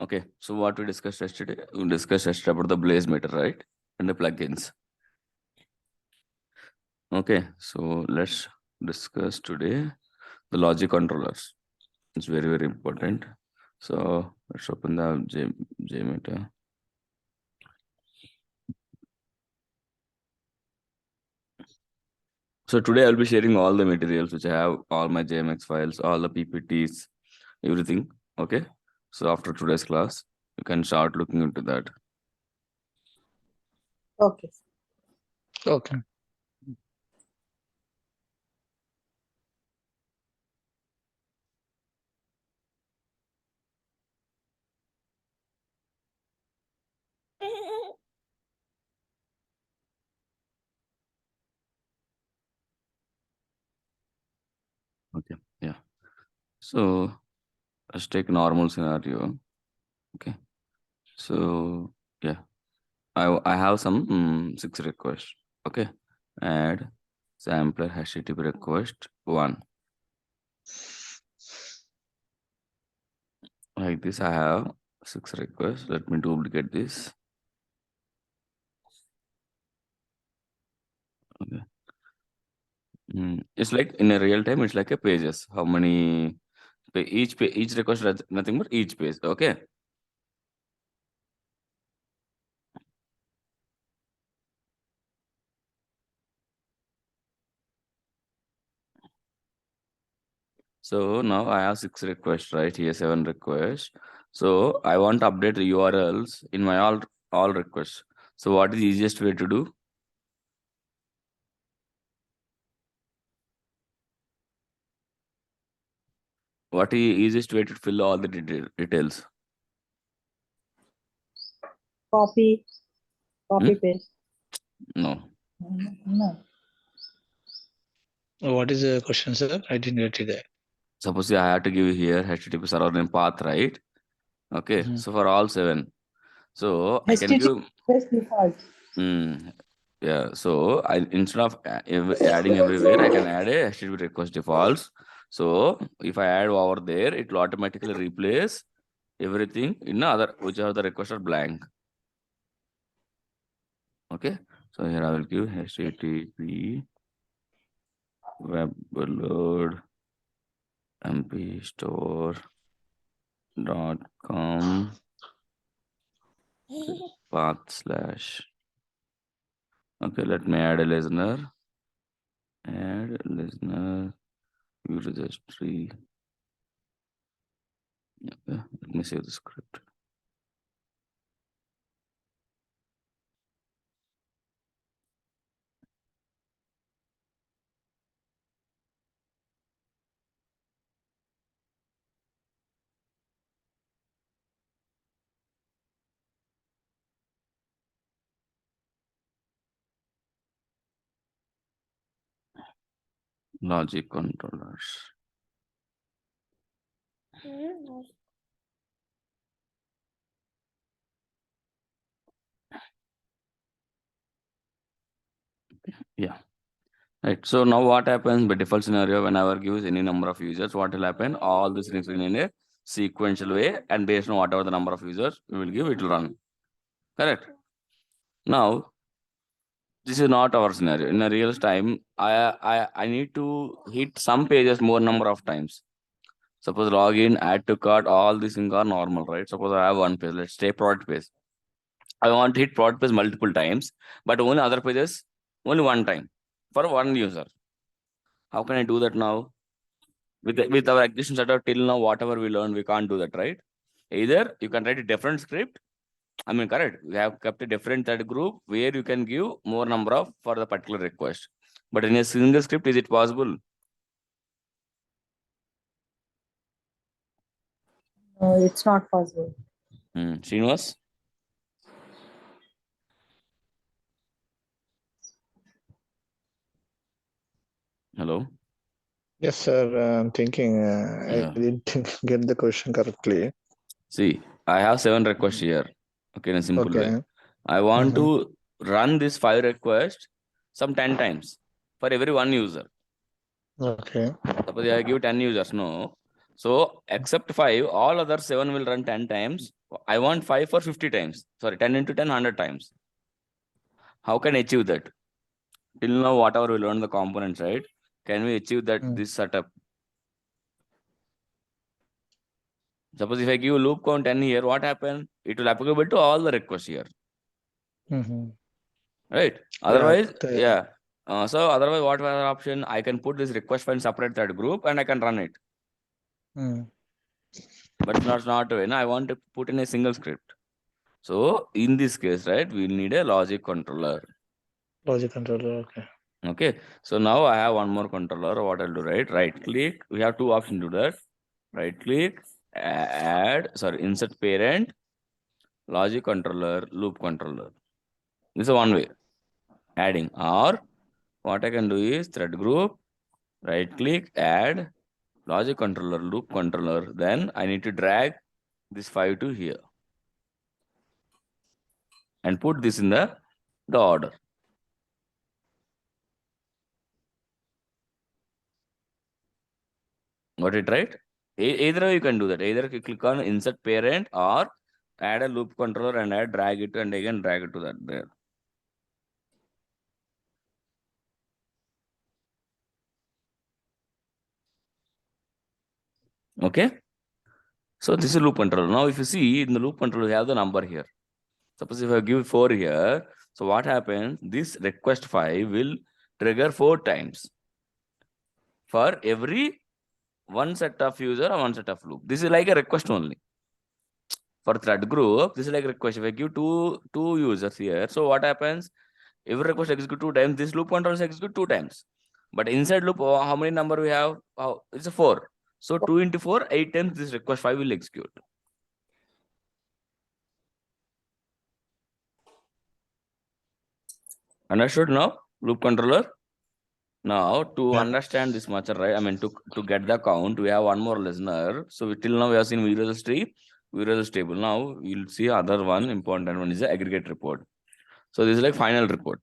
Okay, so what we discussed yesterday? We discussed yesterday about the blaze meter, right? And the plugins. Okay, so let's discuss today the logic controllers. It's very, very important. So let's open the J meter. So today I'll be sharing all the materials which I have, all my JMX files, all the PPTs, everything. Okay. So after today's class, you can start looking into that. Okay. Okay. Okay. Yeah. So let's take normal scenario. Okay. So yeah, I have some 6 requests. Okay. Add sampler HTTP request 1. Like this, I have 6 requests. Let me duplicate this. Okay. It's like in a real time, it's like a pages. How many each request has nothing but each page. Okay. So now I have 6 requests, right? Here 7 requests. So I want to update the URLs in my all requests. So what is the easiest way to do? What is the easiest way to fill all the details? Copy paste. No. No. What is the question, sir? I didn't get it there. Suppose I have to give here HTTP server name path, right? Okay. So for all 7. So I can give default. Yeah, so I instead of adding everywhere, I can add a HTTP request defaults. So if I add over there, it will automatically replace everything in other whichever the requests are blank. Okay, so here I will give HTTP web load mpstore.com path/. Okay, let me add a listener. Add listener view registry. Okay, let me save the script. Logic controllers. Yeah. Right. So now what happens by default scenario, whenever gives any number of users, what will happen? All these things will in a sequential way, and based on whatever the number of users we will give, it will run. Correct. Now, this is not our scenario. In a real time, I need to hit some pages more number of times. Suppose login, add to cart, all these things are normal, right? Suppose I have one page. Let's say product page. I want to hit product page multiple times, but only other pages only one time for one user. How can I do that now? With our existing setup till now, whatever we learned, we can't do that, right? Either you can write a different script. I mean, correct. We have kept a different thread group where you can give more number of for the particular request. But in a single script, is it possible? No, it's not possible. Srinivas? Hello? Yes, sir. I'm thinking Yeah. I didn't get the question correctly. See, I have 7 requests here. Okay, in a simple way. Okay. I want to run this 5 requests some 10 times for every one user. Okay. Suppose I give 10 users, no. So except 5, all other 7 will run 10 times. I want 5 for 50 times. Sorry, 10 into 10, 100 times. How can I achieve that? Till now, whatever we learned the components, right? Can we achieve that this setup? Suppose if I give loop count 10 here, what happens? It will applicable to all the requests here. Right? Otherwise, yeah. So otherwise, what was the option? I can put this request file separate thread group and I can run it. But not when I want to put in a single script. So in this case, right, we need a logic controller. Logic controller, okay. Okay. So now I have one more controller. What I'll do, right click. We have two options to do that. Right click, insert parent, logic controller, loop controller. This is one way. Adding. Or what I can do is thread group, right click, add, logic controller, loop controller. Then I need to drag this 5 to here. And put this in the order. Got it right? Either way you can do that. Either you click on insert parent or add a loop controller and drag it and again drag it to that there. Okay. So this is loop controller. Now if you see in the loop controller, you have the number here. Suppose if I give 4 here, so what happens? This request 5 will trigger 4 times for every one set of user or one set of loop. This is like a request only. For thread group, this is like a request. If I give two users here, so what happens? Every request execute 2 times. This loop controls execute 2 times. But inside loop, how many number we have? It's a 4. So 2 into 4, 8 times this request 5 will execute. Understood now? Loop controller. Now to understand this much, right? I mean to get the count, we have one more listener. So till now we have seen various tree, various table. Now we'll see other one important one is the aggregate report. So this is like final report.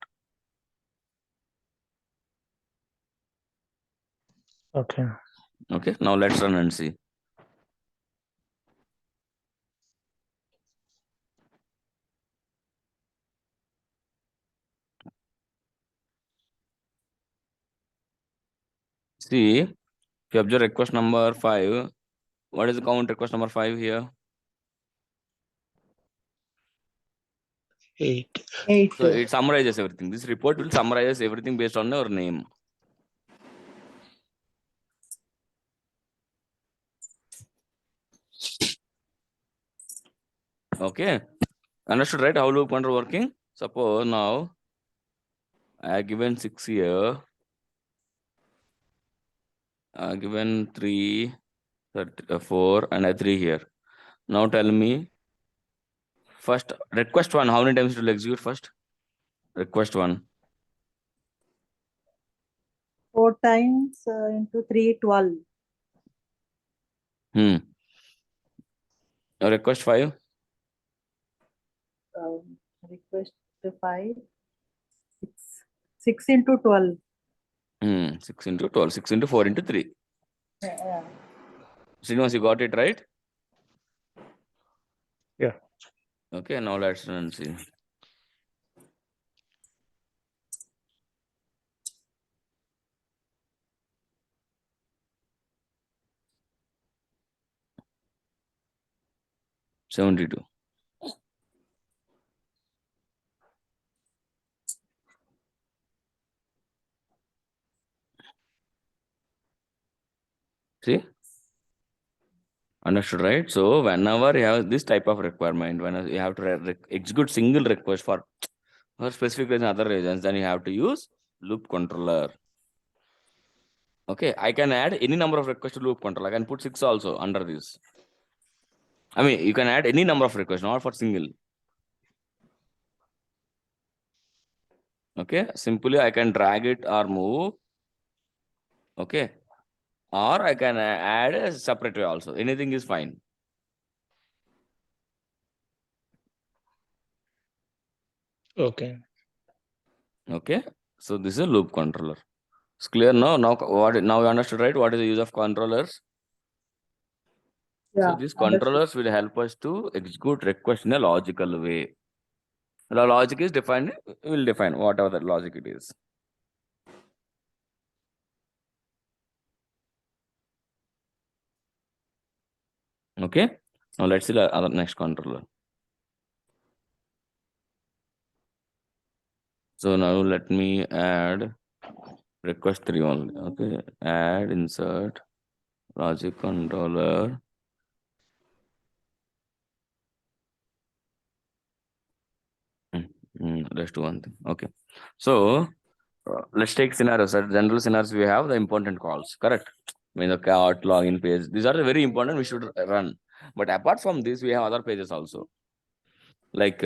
Okay. Okay. Now let's run and see. See, if you observe request number 5, what is the count request number 5 here? 8. So it summarizes everything. This report will summarize everything based on your name. Okay. Understood, right? How loop control working? Suppose now I have given 6 here. I have given 3, 4, and I 3 here. Now tell me, first request 1, how many times it will execute first? Request 1. 4 times into 3, 12. Now request 5. Request 5. 6 into 12. 6 into 12. 6 into 4 into 3. Yeah. Srinivas, you got it right? Yeah. Okay, now let's run and see. $72. See? Understood, right? So whenever you have this type of requirement, when you have to execute single request for specific reason, other reasons, then you have to use loop controller. Okay, I can add any number of requests to loop controller. I can put 6 also under this. I mean, you can add any number of requests, not for single. Okay, simply I can drag it or move. Okay, or I can add a separate way also. Anything is fine. Okay. Okay, so this is a loop controller. It's clear now. Now you understood, right? What is the use of controllers? Yeah, these understood. controllers will help us to execute request in a logical way. The logic is defined, we will define whatever that logic it is. Okay. Now let's see the other next controller. So now let me add request 3 only. Okay. Add insert logic controller. Let's do one thing. Okay. So let's take scenarios. At general scenarios, we have the important calls. Correct. I mean the cart, login page. These are very important. We should run. But apart from this, we have other pages also. Like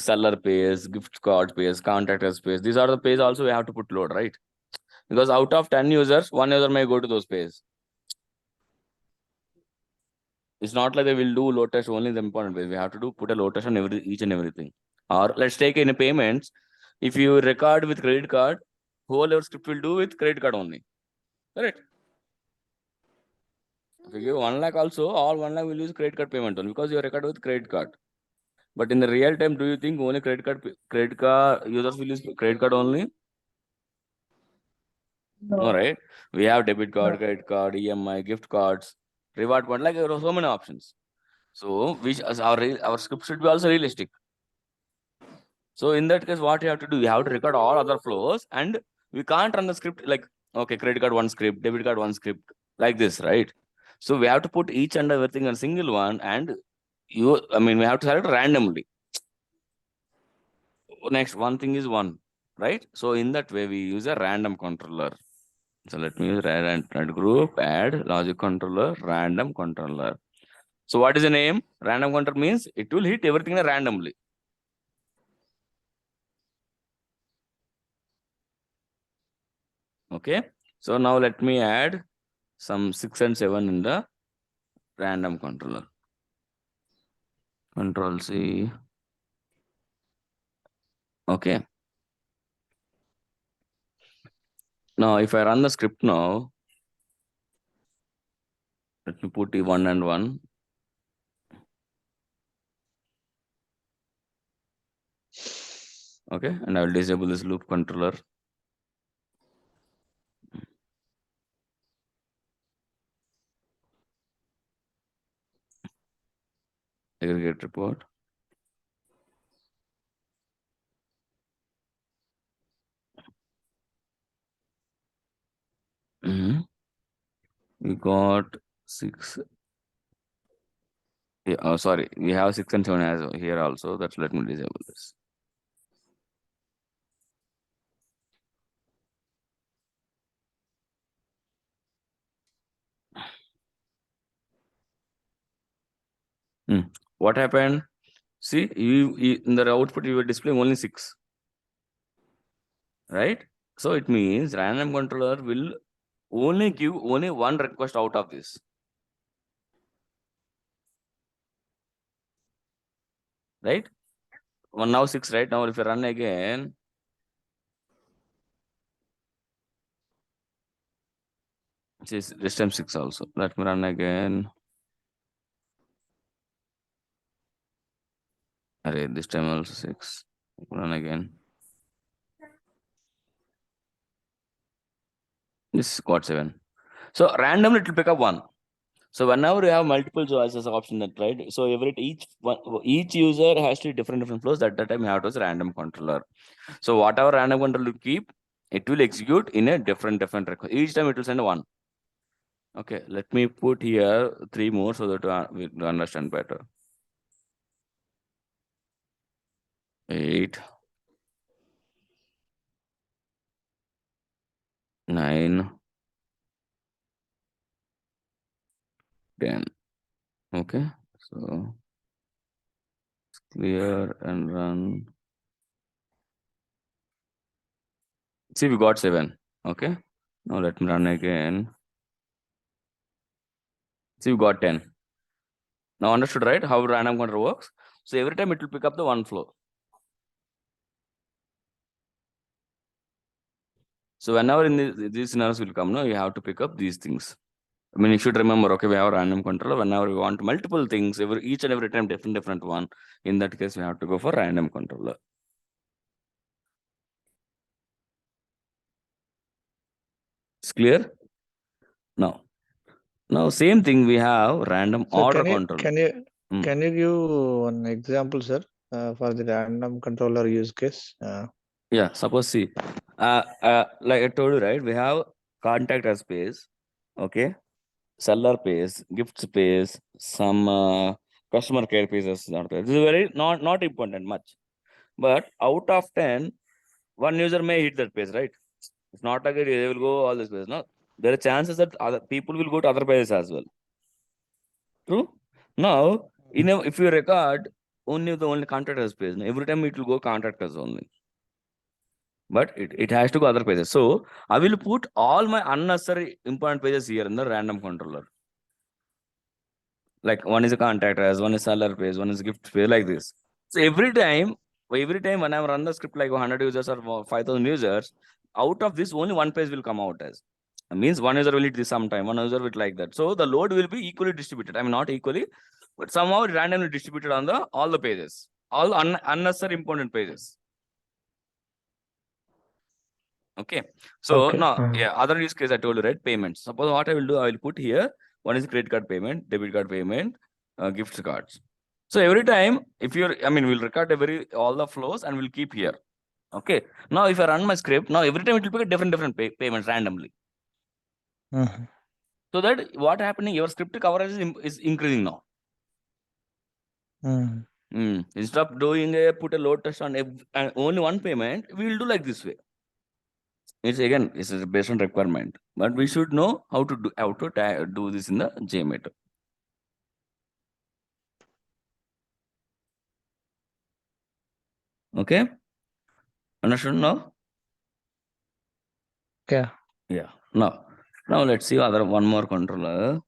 seller page, gift card page, contactors page. These are the pages also we have to put load, right? Because out of 10 users, 1 user may go to those pages. It's not like they will do load test only the important page. We have to do put a load test on each and everything. Or let's take in payments. If you record with credit card, whole your script will do with credit card only. Correct? If you give 1 lakh also, all 1 lakh will use credit card payment only because you record with credit card. But in the real time, do you think only credit card users will use credit card only? No. All right. We have debit card, credit card, EMI, gift cards, reward card. Like there are so many options. So which our script should be also realistic. So in that case, what you have to do, you have to record all other flows, and we can't run the script like okay, credit card one script, debit card one script, like this, right? So we have to put each and everything in a single one, and we have to select randomly. Next one thing is one, right? So in that way, we use a random controller. So let me use add group, add logic controller, random controller. So what is the name? Random controller means it will hit everything randomly. Okay. So now let me add some 6 and 7 in the random controller. Control C. Okay. Now if I run the script now, let me put one and 1. Okay. And I will disable this loop controller. Aggregate report. We got 6. Yeah, oh, sorry. We have 6 and 7 as here also. That's let me disable this. What happened? See, you in the output you will display only 6, right? So it means random controller will only give only one request out of this. Right? One now 6, right? Now if you run again, this time 6 also. Let me run again. Array, this time also 6. Run again. This got 7. So randomly it will pick up 1. So whenever you have multiple choices option that, right? So each user has to different flows. At that time you have to use random controller. So whatever random controller you keep, it will execute in a different request. Each time it will send 1. Okay, let me put here 3 more so that we understand better. 8, 9, 10. Okay, so clear and run. See, we got 7. Okay, now let me run again. See, we got 10. Now understood, right? How random controller works. So every time it will pick up the 1 flow. So whenever in these scenarios will come, now you have to pick up these things. I mean, you should remember, okay, we have a random controller. Whenever we want multiple things, each and every time different one. In that case, we have to go for random controller. It's clear? Now same thing, we have random So order can you controller. can you Hmm. can you give an example, sir, for the random controller use case? Yeah, suppose see, like I told you, right? We have contact as space, okay, seller pays, gift space, some customer care pieces are there. This is very not important much, but out of 10, one user may hit that page, right? It's not like they will go all this place. No, there are chances that other people will go to other pages as well. True. Now, if you record only the only contractors page, every time it will go contractors only. But it has to go other pages. So I will put all my unnecessary important pages here in the random controller. Like one is a contractors, one is seller page, one is gift page, like this. So every time when I run the script like 100 users or 5,000 users, out of this only one page will come out as. It means one user will hit this sometime, one user will like that. So the load will be equally distributed. I mean not equally, but somehow randomly distributed on the all the pages, all unnecessary important pages. Okay. So Okay. now, yeah, other use case I told you, right? Payments. Suppose what I will do, I will put here, one is credit card payment, debit card payment, gift cards. So every time, if you're, I mean, we'll record all the flows and we'll keep here. Okay. Now, if I run my script, now every time it will pick a different payments randomly. Mhm. So that what happening, your script coverage is increasing now. Mhm. Instead of doing put a load test on only one payment, we will do like this way. It's based on requirement, but we should know how to do this in the JMeter. Okay, understood now? Yeah. Yeah. Now let's see one more controller.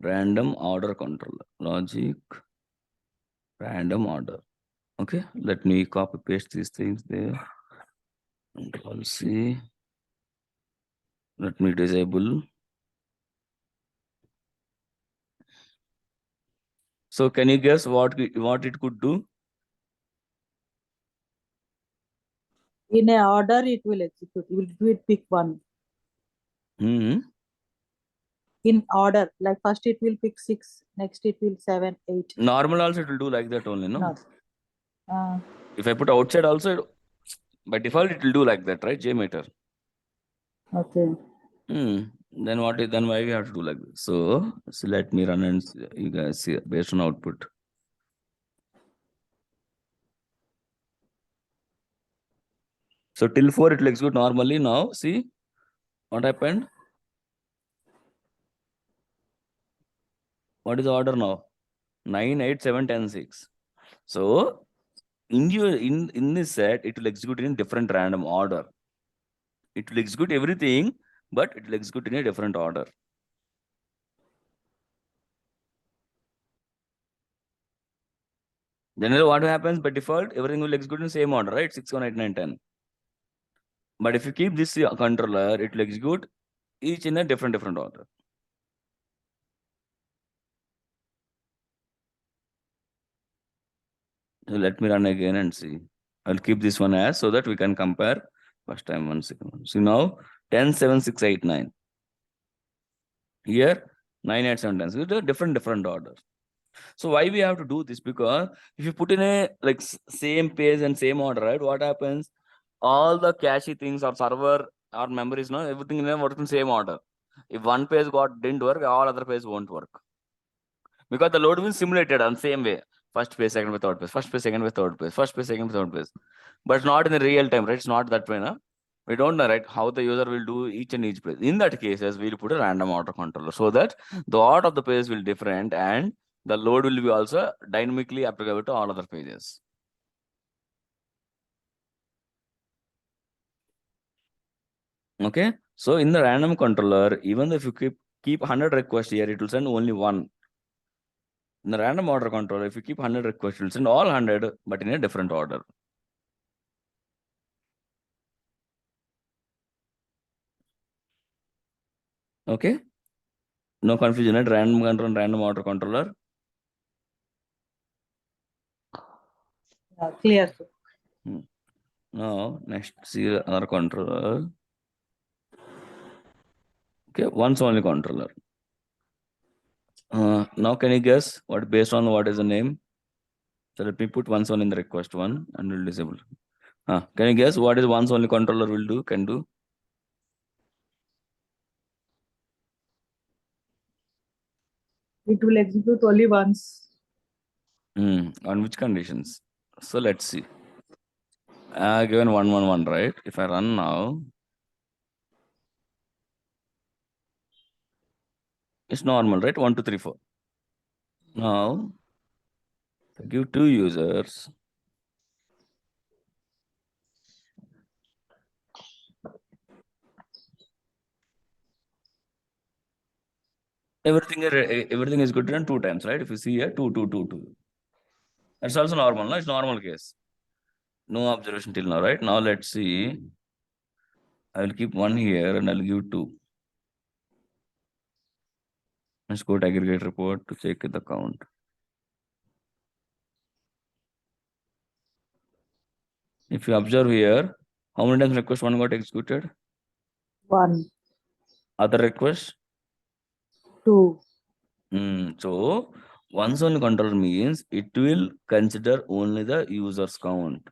Random order controller. Logic. Random order. Okay. Let me copy paste these things there. Control C. Let me disable. So can you guess what it could do? In a order, it will execute. It will pick one. Hmm. In order, like first it will pick 6, next it will 7, 8. Normal also it will do like that only, no? No. If I put outside also, by default it will do like that, right? JMeter. Okay. Then then why we have to do like this? So let me run and you guys see based on output. So till 4 it will execute normally. Now see what happened. What is the order now? 9, 8, 7, 10, 6. So in this set, it will execute in different random order. It will execute everything, but it will execute in a different order. Generally, what happens by default, everything will execute in the same order, right? 6, 1, 8, 9, 10. But if you keep this controller, it will execute each in a different order. So let me run again and see. I'll keep this one as so that we can compare. First time 1 second. See now 10, 7, 6, 8, 9. Here 9, 8, 7, 10. So it's a different order. So why we have to do this? Because if you put in a like same page and same order, right? What happens? All the cache things or server or memories, no, everything in them works in same order. If one page didn't work, all other pages won't work. Because the load will be simulated on same way. First page, second page, third page, first page, second page, third page, first page, second page, third page. But not in the real time, right? It's not that way, no? We don't know, right, how the user will do each and each page. In that cases, we'll put a random order controller so that the order of the page will different and the load will be also dynamically applicable to all other pages. Okay. So in the random controller, even if you keep 100 requests here, it will send only one. In the random order controller, if you keep 100 requests, it will send all 100, but in a different order. Okay. No confusion, right? Random control, random order controller. Clear, sir. Now, next, see another controller. Okay, once only controller. Now, can you guess what based on what is the name? So let me put once only in the request one and we'll disable. Can you guess what is once only controller will do? Can do? It will execute only once. On which conditions? So let's see. Given 111, right? If I run now, it's normal, right? 1, 2, 3, 4. Now, if I give 2 users, everything is good run 2 times, right? If you see here, 2, 2, 2, 2. That's also normal, no? It's normal case. No observation till now, right? Now let's see. I will keep 1 here and I'll give 2. Let's go to aggregate report to check the count. If you observe here, how many times request 1 got executed? 1, Other request? 2. So once only controller means it will consider only the user's count.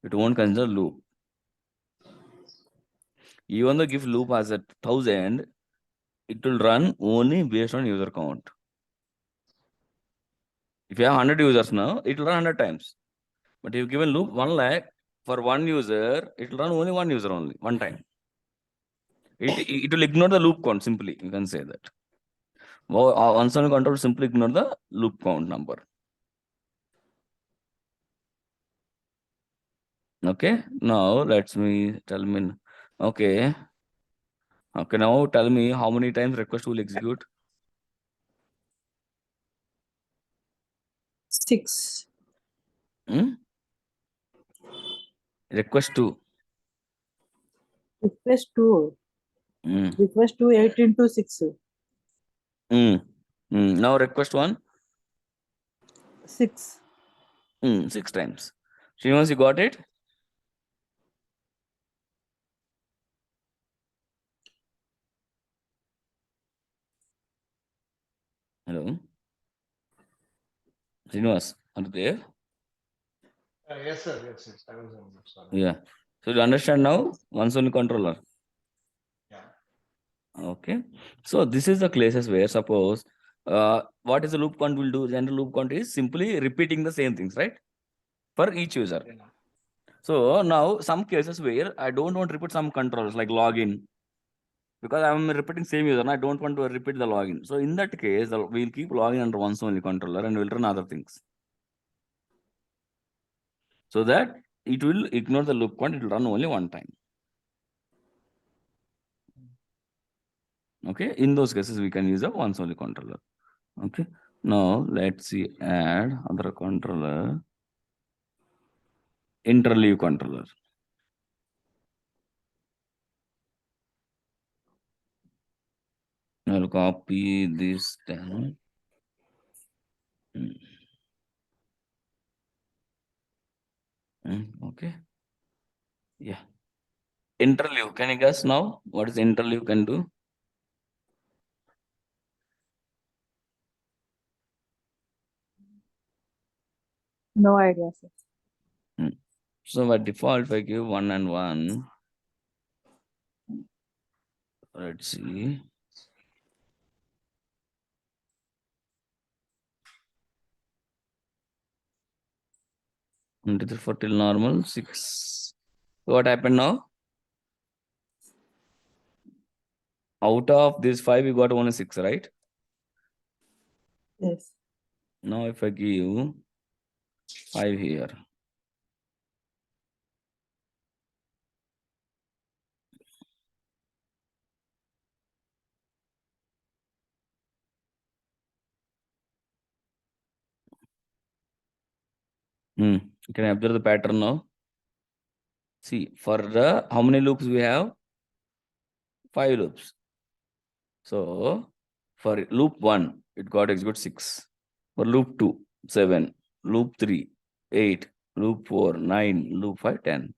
It won't consider loop. Even though if loop has a 1000, it will run only based on user count. If you have 100 users now, it will run 100 times. But if you given loop 1 lakh for one user, it will run only one user only, one time. It will ignore the loop count simply. You can say that. Once only control simply ignore the loop count number. Okay. Now tell me. Okay. Okay. Now tell me how many times request will execute. 6. Request 2. Request 2. Request 2, 8 into 6. Now request 1. 6. 6 times. Srinivas, you got it? Hello. Srinivas, are you there? Yes, sir. Yes, yes. I was on mute, sorry. Yeah. So you understand now? Once only controller. Yeah. Okay. So this is the cases where suppose what is the loop count will do? General loop count is simply repeating the same things, right? For each user. Yeah. So now some cases where I don't want to repeat some controls like login because I'm repeating same user and I don't want to repeat the login. So in that case, we'll keep login under once only controller and we'll run other things. So that it will ignore the loop count, it will run only one time. Okay, in those cases, we can use a once only controller. Okay, now let's see, add other controller, interleave controller. I'll copy this down. Okay. Yeah. Interleave. Can you guess now what is interleave can do? No idea, sir. So by default, if I give 1 and 1, let's see. Until 4 till normal, 6. So what happened now? Out of this 5, we got only 6, right? Yes. Now if I give 5 here. Can I observe the pattern now? See, for the how many loops we have? 5 loops. So For loop 1, it got execute 6. For loop 2, 7. Loop 3, 8. Loop 4, 9. Loop 5, 10.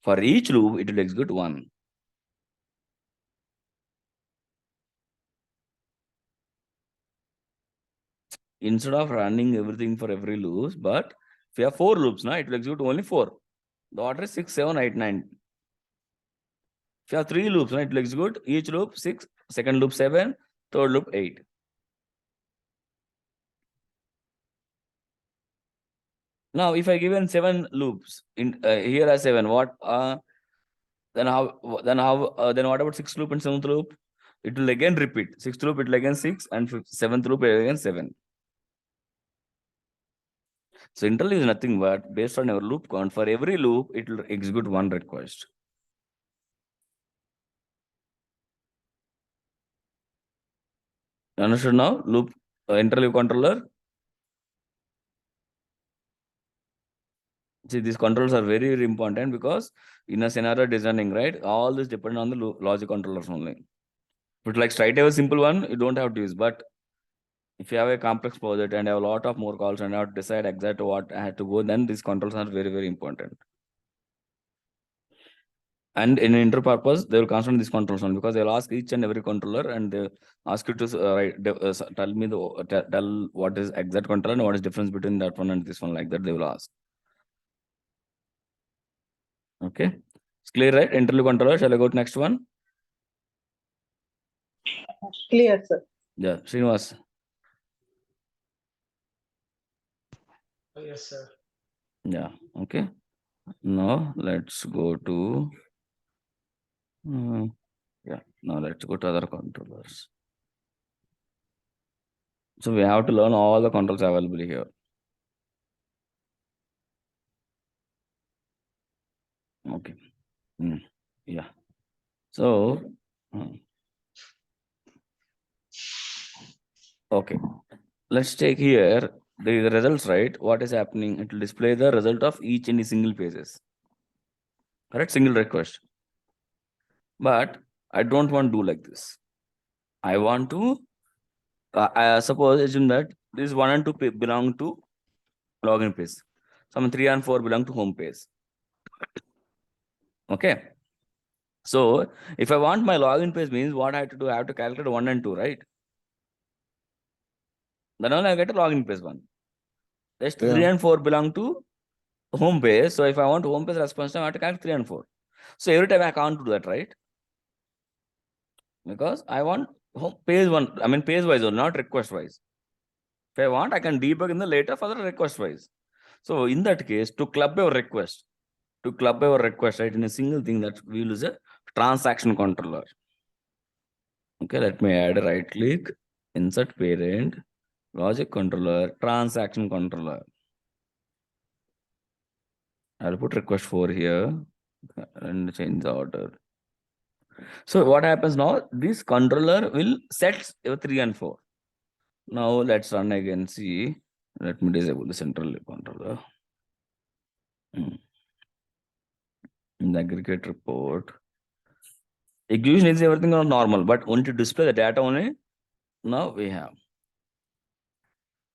For each loop, it will execute 1. Instead of running everything for every loop, but if you have 4 loops, now it will execute only 4. The order is 6, 7, 8, 9. If you have 3 loops, now it will execute each loop 6, second loop 7, third loop 8. Now, if I given 7 loops in here are 7, what then what about 6th loop and 7th loop? It will again repeat. 6th loop it will again 6 and 7th loop again 7. So interval is nothing but based on your loop count. For every loop, it will execute 1 request. Understood now? Loop interleave controller. See, these controls are very, very important because in a scenario designing, right? All this depend on the logic controllers only. But like straight away simple one, you don't have to use. But if you have a complex project and have a lot of more calls and have to decide exactly what I had to go, then these controls are very, very important. And in inter purpose, they will constantly these controls on because they'll ask each and every controller and they ask you to tell me tell what is exact controller and what is difference between that one and this one, like that they will ask. Okay, it's clear, right? Interleave controller. Shall I go to next one? Clear, sir. Yeah, Srinivas. Yes, sir. Yeah, okay. Now let's go to yeah. Now let's go to other controllers. So we have to learn all the controls available here. Okay. Yeah. So okay. Let's take here the results, right? What is happening? It will display the result of each and single pages. Correct? Single request. But I don't want to do like this. I want to I suppose assume that this 1 and 2 belong to login page. Some 3 and 4 belong to home page. Okay. So if I want my login page means what I have to do, I have to calculate 1 and 2, right? Then only I get a login page 1. Rest 3 and 4 belong to home page. So if I want home page response time, I have to calculate 3 and 4. So every time I can't do that, right? Because I want home page 1, I mean page wise or not request wise. If I want, I can debug in the later for the request wise. So in that case, to club your request, right, in a single thing, that we will use a transaction controller. Okay, let me add right click, insert parent, logic controller, transaction controller. I'll put request 4 here and change the order. So what happens now? This controller will set 3 and 4. Now let's run again. See, let me disable the central controller. In the aggregate report, execution is everything on normal, but only to display the data only. Now we have.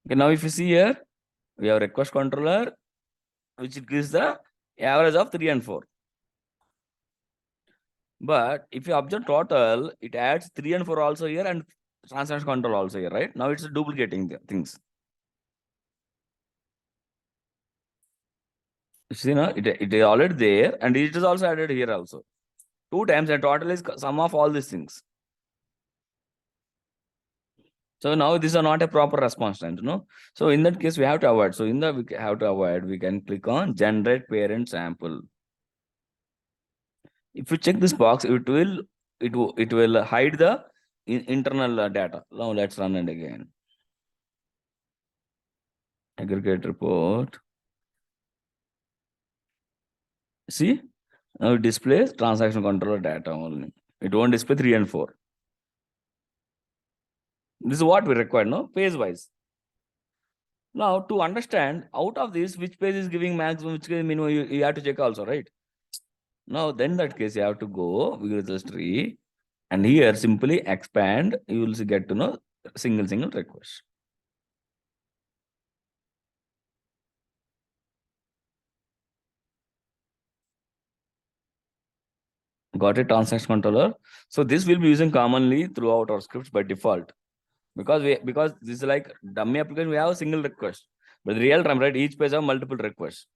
Okay, now if you see here, we have request controller, which gives the average of 3 and 4. But if you observe total, it adds 3 and 4 also here and transaction control also here, right? Now it's duplicating the things. You see, now it is already there and it is also added here also. 2 times, and total is sum of all these things. So now these are not a proper response time, no? So in that case, we have to avoid. So we have to avoid, we can click on generate parent sample. If you check this box, it will hide the internal data. Now let's run it again. Aggregate report. See, now it displays transaction controller data only. It won't display 3 and 4. This is what we require, no? Page wise. Now to understand out of this, which page is giving maximum, which is minimum, you have to check also, right? Now then that case, you have to go with the tree and here simply expand. You will get to know single request. Got it, transaction controller. So this will be using commonly throughout our scripts by default. Because this is like dummy application, we have a single request. But real time, right? Each page have multiple requests.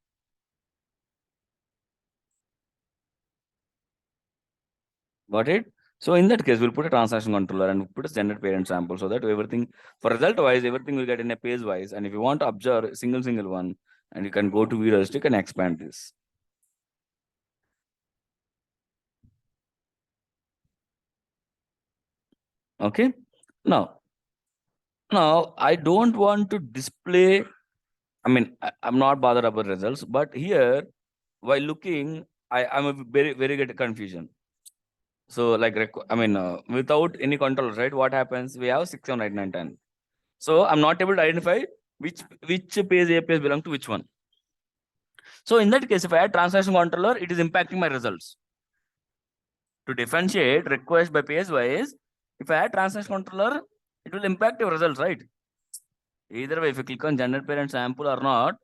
Got it? So in that case, we'll put a transaction controller and put a standard parent sample so that everything, for result wise, everything will get in a page wise. And if you want to observe single one, and you can go to view register and expand this. Okay. Now I don't want to display. I mean, I'm not bothered about results, but here while looking, I'm a very good confusion. So like, without any controls, right? What happens? We have 6, 7, 8, 9, 10. So I'm not able to identify which page APIs belong to which one. So in that case, if I add transaction controller, it is impacting my results. To differentiate request by page wise, if I add transaction controller, it will impact your results, right? Either way, if you click on generate parent sample or not,